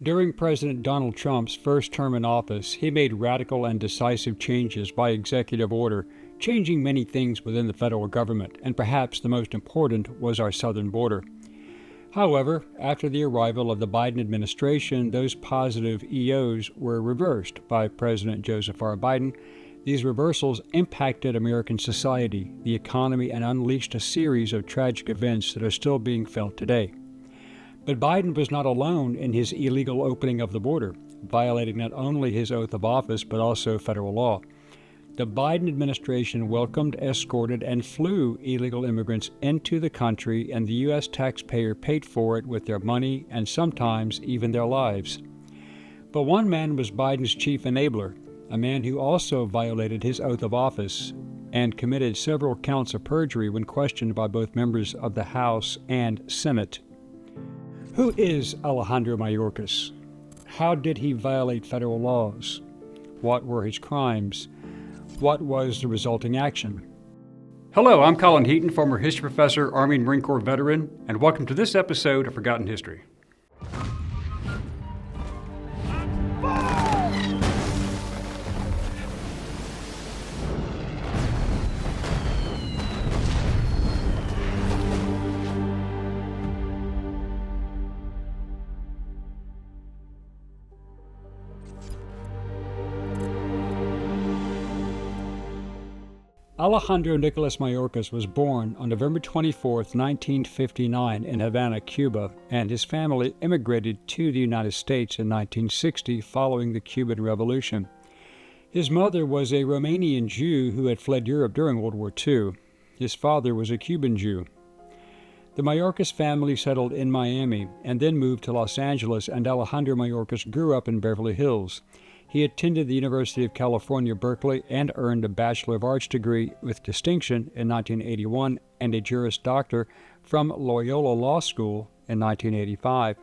During President Donald Trump's first term in office, he made radical and decisive changes by executive order, changing many things within the federal government, and perhaps the most important was our southern border. However, after the arrival of the Biden administration, those positive EOs were reversed by President Joseph R. Biden. These reversals impacted American society, the economy, and unleashed a series of tragic events that are still being felt today. But Biden was not alone in his illegal opening of the border, violating not only his oath of office but also federal law. The Biden administration welcomed, escorted, and flew illegal immigrants into the country, and the U.S. taxpayer paid for it with their money and sometimes even their lives. But one man was Biden's chief enabler, a man who also violated his oath of office and committed several counts of perjury when questioned by both members of the House and Senate. Who is Alejandro Mayorkas? How did he violate federal laws? What were his crimes? What was the resulting action? Hello, I'm Colin Heaton, former history professor, Army and Marine Corps veteran, and welcome to this episode of Forgotten History. Alejandro Nicolas Mayorkas was born on November 24, 1959 in Havana, Cuba, and his family immigrated to the United States in 1960 following the Cuban Revolution. His mother was a Romanian Jew who had fled Europe during World War II. His father was a Cuban Jew. The Mayorkas family settled in Miami and then moved to Los Angeles, and Alejandro Mayorkas grew up in Beverly Hills. He attended the University of California, Berkeley, and earned a Bachelor of Arts degree with distinction in 1981 and a Juris Doctor from Loyola Law School in 1985.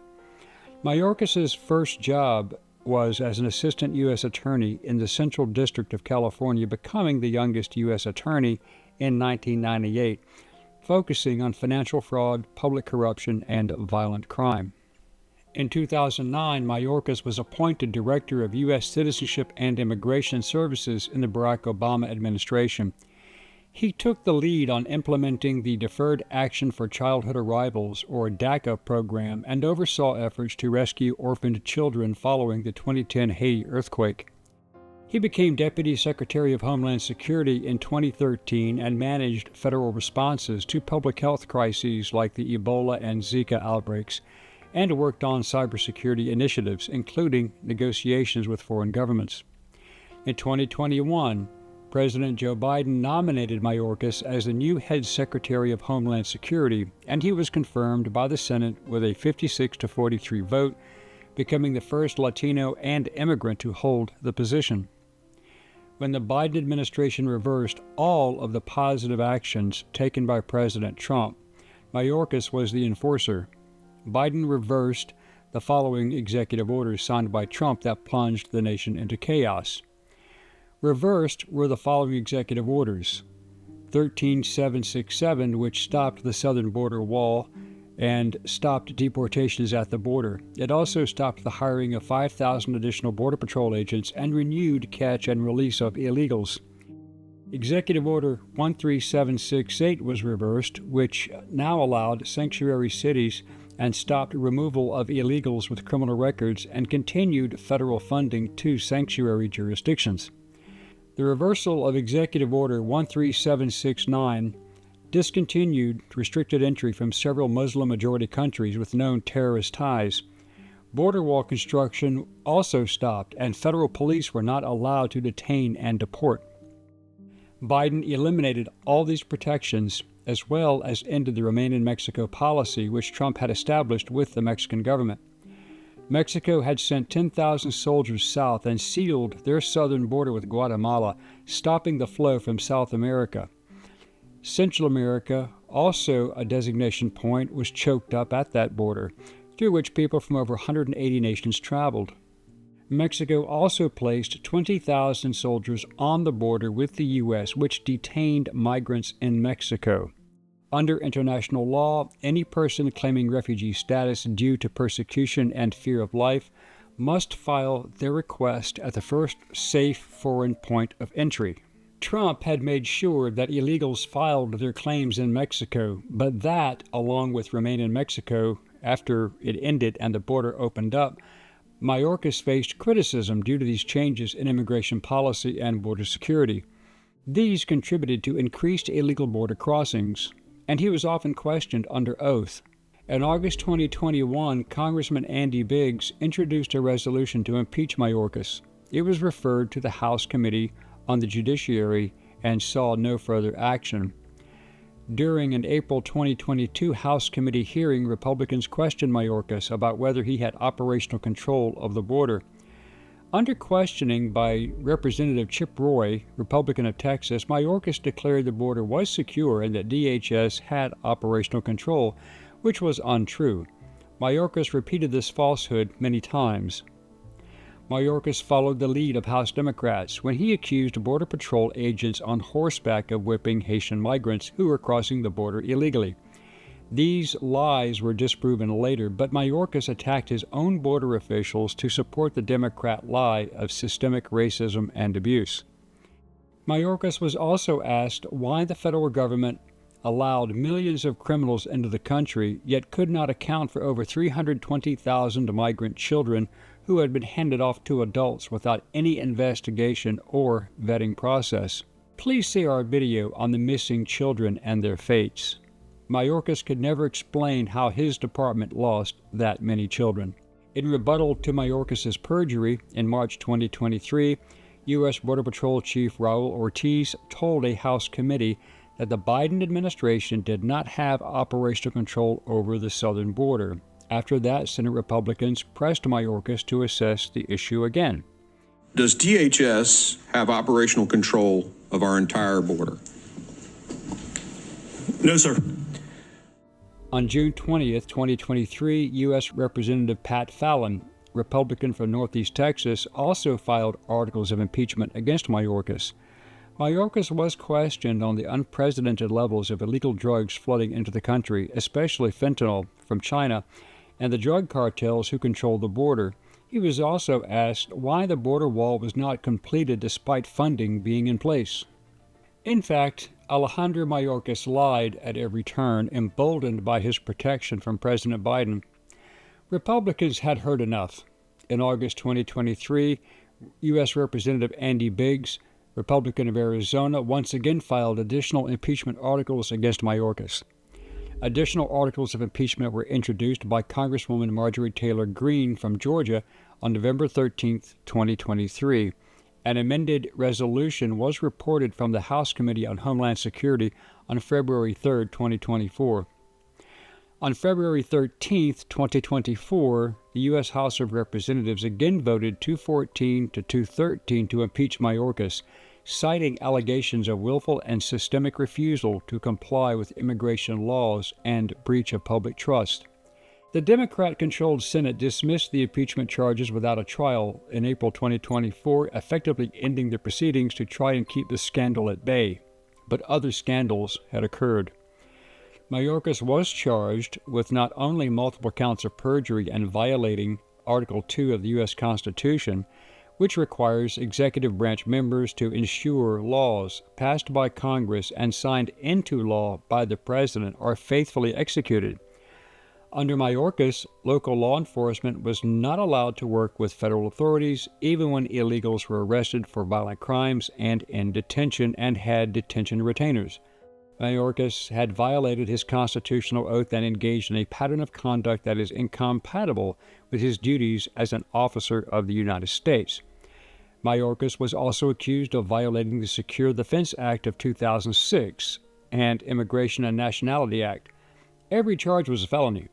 Mayorkas' first job was as an assistant U.S. attorney in the Central District of California, becoming the youngest U.S. attorney in 1998, focusing on financial fraud, public corruption, and violent crime. In 2009, Mayorkas was appointed Director of U.S. Citizenship and Immigration Services in the Barack Obama administration. He took the lead on implementing the Deferred Action for Childhood Arrivals, or DACA program, and oversaw efforts to rescue orphaned children following the 2010 Haiti earthquake. He became Deputy Secretary of Homeland Security in 2013 and managed federal responses to public health crises like the Ebola and Zika outbreaks, and worked on cybersecurity initiatives, including negotiations with foreign governments. In 2021, President Joe Biden nominated Mayorkas as the new head Secretary of Homeland Security, and he was confirmed by the Senate with a 56-43 vote, becoming the first Latino and immigrant to hold the position. When the Biden administration reversed all of the positive actions taken by President Trump, Mayorkas was the enforcer. Biden reversed the following executive orders signed by Trump that plunged the nation into chaos. Reversed were the following executive orders: 13767, which stopped the southern border wall and stopped deportations at the border. It also stopped the hiring of 5,000 additional Border Patrol agents and renewed catch and release of illegals. Executive Order 13768 was reversed, which now allowed sanctuary cities and stopped removal of illegals with criminal records and continued federal funding to sanctuary jurisdictions. The reversal of Executive Order 13769 discontinued restricted entry from several Muslim-majority countries with known terrorist ties. Border wall construction also stopped, and federal police were not allowed to detain and deport. Biden eliminated all these protections, as well as ended the Remain in Mexico policy, which Trump had established with the Mexican government. Mexico had sent 10,000 soldiers south and sealed their southern border with Guatemala, stopping the flow from South America. Central America, also a designation point, was choked up at that border, through which people from over 180 nations traveled. Mexico also placed 20,000 soldiers on the border with the U.S., which detained migrants in Mexico. Under international law, any person claiming refugee status due to persecution and fear of life must file their request at the first safe foreign point of entry. Trump had made sure that illegals filed their claims in Mexico, but that, along with remain in Mexico after it ended and the border opened up, Mayorkas faced criticism due to these changes in immigration policy and border security. These contributed to increased illegal border crossings, and he was often questioned under oath. In August 2021, Congressman Andy Biggs introduced a resolution to impeach Mayorkas. It was referred to the House Committee on the Judiciary and saw no further action. During an April 2022 House Committee hearing, Republicans questioned Mayorkas about whether he had operational control of the border. Under questioning by Representative Chip Roy, Republican of Texas, Mayorkas declared the border was secure and that DHS had operational control, which was untrue. Mayorkas repeated this falsehood many times. Mayorkas followed the lead of House Democrats when he accused Border Patrol agents on horseback of whipping Haitian migrants who were crossing the border illegally. These lies were disproven later, but Mayorkas attacked his own border officials to support the Democrat lie of systemic racism and abuse. Mayorkas was also asked why the federal government allowed millions of criminals into the country, yet could not account for over 320,000 migrant children who had been handed off to adults without any investigation or vetting process. Please see our video on the missing children and their fates. Mayorkas could never explain how his department lost that many children. In rebuttal to Mayorkas' perjury, in March 2023, U.S. Border Patrol Chief Raul Ortiz told a House committee that the Biden administration did not have operational control over the southern border. After that, Senate Republicans pressed Mayorkas to assess the issue again. Does DHS have operational control of our entire border? No, sir. On June 20th, 2023, U.S. Representative Pat Fallon, Republican from Northeast Texas, also filed articles of impeachment against Mayorkas. Mayorkas was questioned on the unprecedented levels of illegal drugs flooding into the country, especially fentanyl from China, and the drug cartels who control the border. He was also asked why the border wall was not completed despite funding being in place. In fact, Alejandro Mayorkas lied at every turn, emboldened by his protection from President Biden. Republicans had heard enough. In August 2023, U.S. Representative Andy Biggs, Republican of Arizona, once again filed additional impeachment articles against Mayorkas. Additional articles of impeachment were introduced by Congresswoman Marjorie Taylor Greene from Georgia on November 13, 2023. An amended resolution was reported from the House Committee on Homeland Security on February 3, 2024. On February 13, 2024, the U.S. House of Representatives again voted 214 to 213 to impeach Mayorkas, citing allegations of willful and systemic refusal to comply with immigration laws and breach of public trust. The Democrat-controlled Senate dismissed the impeachment charges without a trial in April 2024, effectively ending the proceedings to try and keep the scandal at bay. But other scandals had occurred. Mayorkas was charged with not only multiple counts of perjury and violating Article 2 of the U.S. Constitution, which requires executive branch members to ensure laws passed by Congress and signed into law by the President are faithfully executed. Under Mayorkas, local law enforcement was not allowed to work with federal authorities, even when illegals were arrested for violent crimes and in detention and had detention retainers. Mayorkas had violated his constitutional oath and engaged in a pattern of conduct that is incompatible with his duties as an officer of the United States. Mayorkas was also accused of violating the Secure Defense Act of 2006 and Immigration and Nationality Act. Every charge was a felony.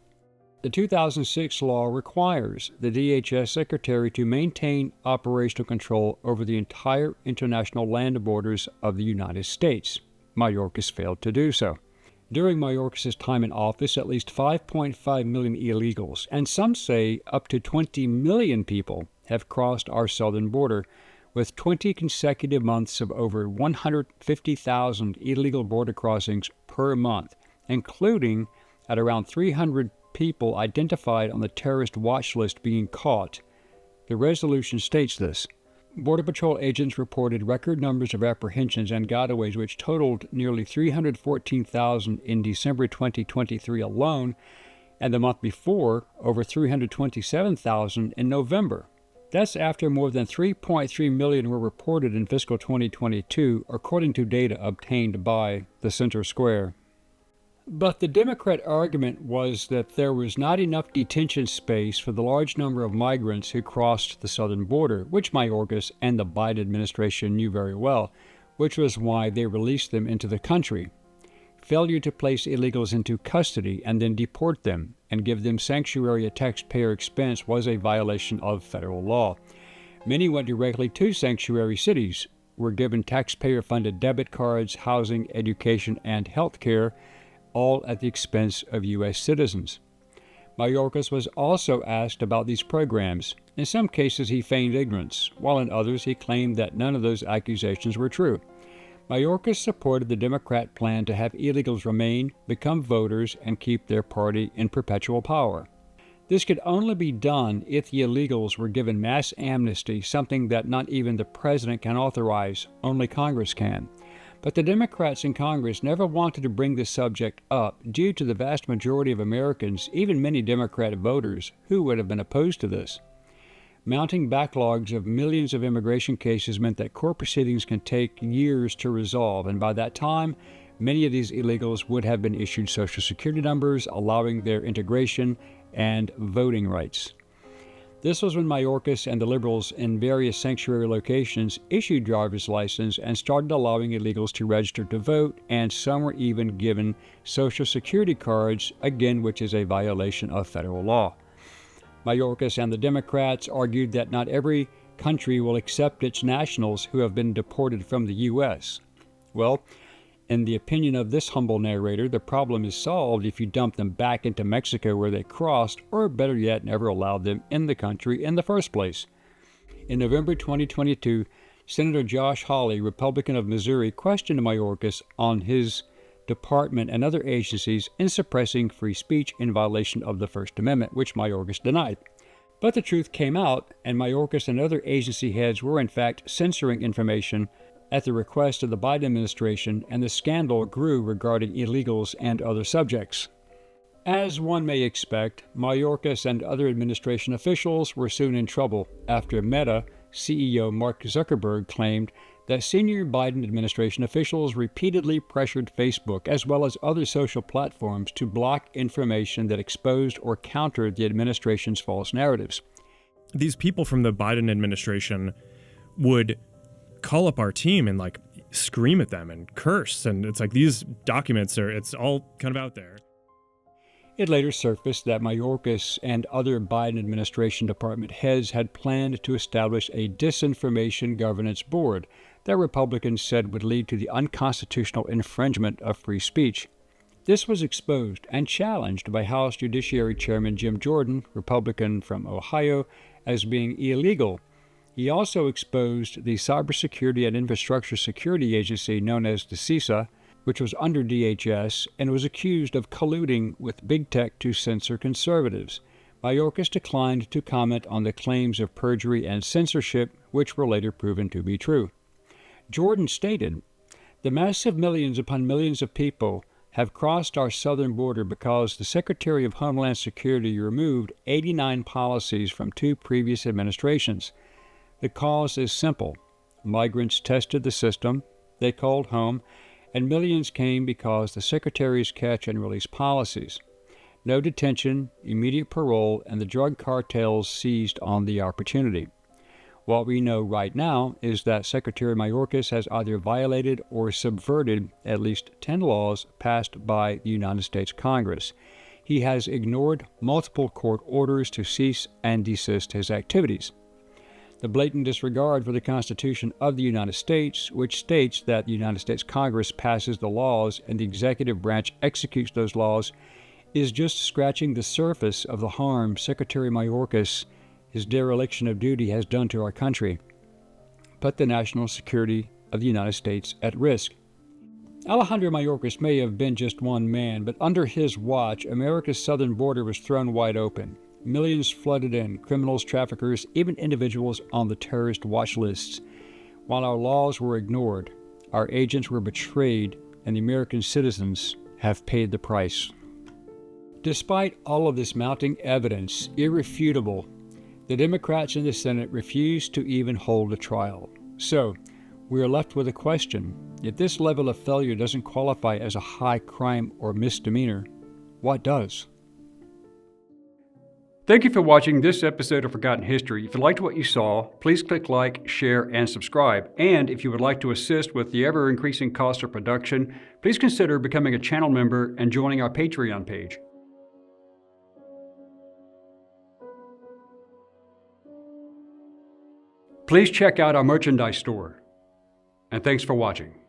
The 2006 law requires the DHS Secretary to maintain operational control over the entire international land borders of the United States. Mayorkas failed to do so. During Mayorkas' time in office, at least 5.5 million illegals, and some say up to 20 million people, have crossed our southern border, with 20 consecutive months of over 150,000 illegal border crossings per month, including at around 300 people identified on the terrorist watch list being caught The resolution states this. Border Patrol agents reported record numbers of apprehensions and gotaways, which totaled nearly 314,000 in December 2023 alone, and the month before, over 327,000 in November. That's after more than 3.3 million were reported in fiscal 2022, according to data obtained by the Center Square. But the Democrat argument was that there was not enough detention space for the large number of migrants who crossed the southern border, which Mayorkas and the Biden administration knew very well, which was why they released them into the country. Failure to place illegals into custody and then deport them and give them sanctuary at taxpayer expense was a violation of federal law. Many went directly to sanctuary cities, were given taxpayer-funded debit cards, housing, education, and health care, all at the expense of U.S. citizens. Mayorkas was also asked about these programs. In some cases, he feigned ignorance, while in others, he claimed that none of those accusations were true. Mayorkas supported the Democrat plan to have illegals remain, become voters, and keep their party in perpetual power. This could only be done if the illegals were given mass amnesty, something that not even the president can authorize, only Congress can. But the Democrats in Congress never wanted to bring this subject up due to the vast majority of Americans, even many Democrat voters, who would have been opposed to this. Mounting backlogs of millions of immigration cases meant that court proceedings can take years to resolve, and by that time, many of these illegals would have been issued Social Security numbers, allowing their integration and voting rights. This was when Mayorkas and the liberals in various sanctuary locations issued driver's license and started allowing illegals to register to vote, and some were even given Social Security cards, again which is a violation of federal law. Mayorkas and the Democrats argued that not every country will accept its nationals who have been deported from the U.S. Well, in the opinion of this humble narrator, the problem is solved if you dump them back into Mexico where they crossed, or better yet, never allowed them in the country in the first place. In November 2022, Senator Josh Hawley, Republican of Missouri, questioned Mayorkas on his department and other agencies in suppressing free speech in violation of the First Amendment, which Mayorkas denied. But the truth came out, and Mayorkas and other agency heads were in fact censoring information at the request of the Biden administration, and the scandal grew regarding illegals and other subjects. As one may expect, Mayorkas and other administration officials were soon in trouble after Meta CEO Mark Zuckerberg claimed that senior Biden administration officials repeatedly pressured Facebook as well as other social platforms to block information that exposed or countered the administration's false narratives. These people from the Biden administration would call up our team and scream at them and curse, and it's like these documents it's all kind of out there. It later surfaced that Mayorkas and other Biden administration department heads had planned to establish a disinformation governance board that Republicans said would lead to the unconstitutional infringement of free speech. This was exposed and challenged by House Judiciary Chairman Jim Jordan, Republican from Ohio, as being illegal. He also exposed the Cybersecurity and Infrastructure Security Agency known as the CISA, which was under DHS, and was accused of colluding with big tech to censor conservatives. Mayorkas declined to comment on the claims of perjury and censorship, which were later proven to be true. Jordan stated, "The massive millions upon millions of people have crossed our southern border because the Secretary of Homeland Security removed 89 policies from 2 previous administrations. The cause is simple. Migrants tested the system, they called home, and millions came because the Secretary's catch and release policies. No detention, immediate parole, and the drug cartels seized on the opportunity. What we know right now is that Secretary Mayorkas has either violated or subverted at least 10 laws passed by the United States Congress. He has ignored multiple court orders to cease and desist his activities. The blatant disregard for the Constitution of the United States, which states that the United States Congress passes the laws and the executive branch executes those laws, is just scratching the surface of the harm Secretary Mayorkas, his dereliction of duty, has done to our country, put the national security of the United States at risk." Alejandro Mayorkas may have been just one man, but under his watch, America's southern border was thrown wide open. Millions flooded in, criminals, traffickers, even individuals on the terrorist watch lists. While our laws were ignored, our agents were betrayed, and the American citizens have paid the price. Despite all of this mounting evidence, irrefutable, the Democrats in the Senate refused to even hold a trial. So, we are left with a question. If this level of failure doesn't qualify as a high crime or misdemeanor, what does? Thank you for watching this episode of Forgotten History. If you liked what you saw, please click like, share, and subscribe. And if you would like to assist with the ever-increasing cost of production, please consider becoming a channel member and joining our Patreon page. Please check out our merchandise store. And thanks for watching.